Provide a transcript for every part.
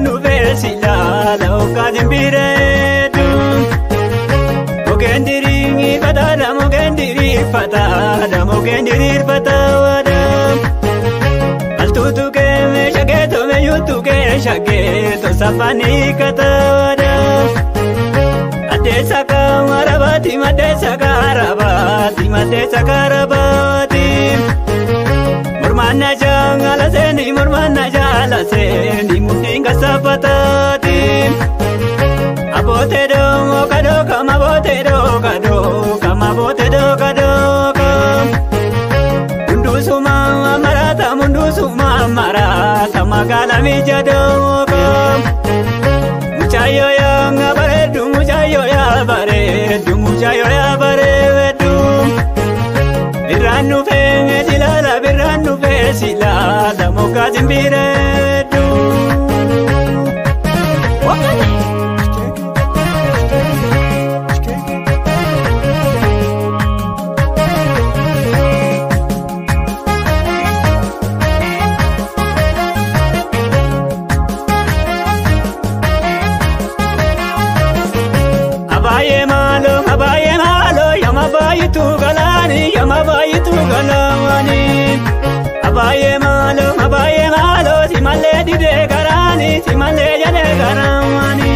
nu vesila la okazimbire du mogendiri fatada mogendiri fatada mogendiri fatada altutu ke me shageto me yutu ke shageto safani katada adesa kamarabati madesa karabati Murmana jangala seni murmana jala seni mudinga sapatati abote do kado kama bote do kado kama bote do kado mundu suma marata magala mijado muchayo ya baredu muchayo ya baredu birranu fenge dilala birranu fesila la mokazimbire du abaye malo yamabayi tu galani abaye malo simale dide garani simale jale garamani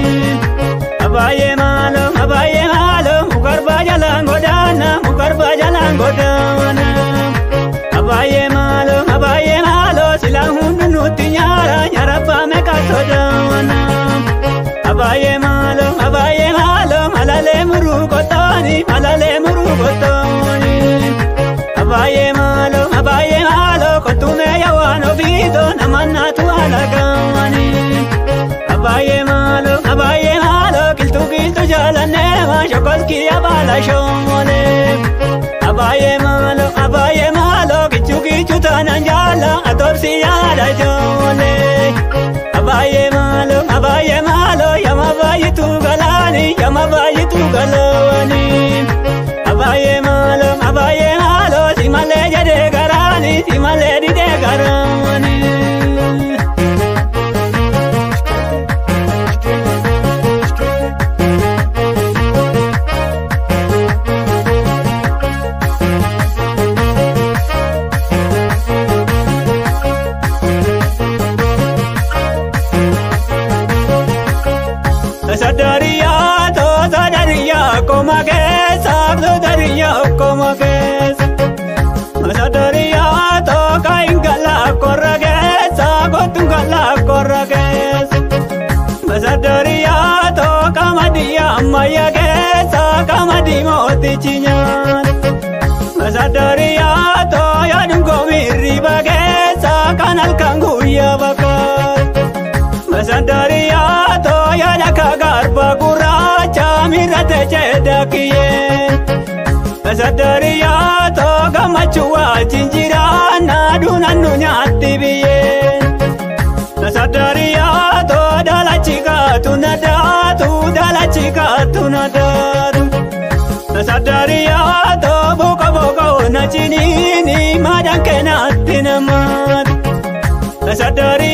abaye malo mukarba jalan godana abaye malo silahun nutinyara nyarapa mekatodana abaye malo malale muru gotani abaye malo kotume yawano bido namanna tu alagani abaye malo kiltu jalane ma shokolki abala shomone abaye malo kichu tananjala adorsi ala jone abaye malo yamabayi tu galani abaye malo simale jade garani simale dide garani Sadariya komagesa Sadariya to kaingala koragesa gotungala koragesa Sadariya to kamadiya mayagesa kamadi moti chinyan Sadariya to yadungo miribagesa kanal kanguya bakar Sadariya to yadaka garba guracha mirate chedakiye Sadariya to gamachuwa jinjirana dunanu nyatibiye Sadariya to dalachika tunadatu Sadariya to boko nachinini madanke natinamad Sadariya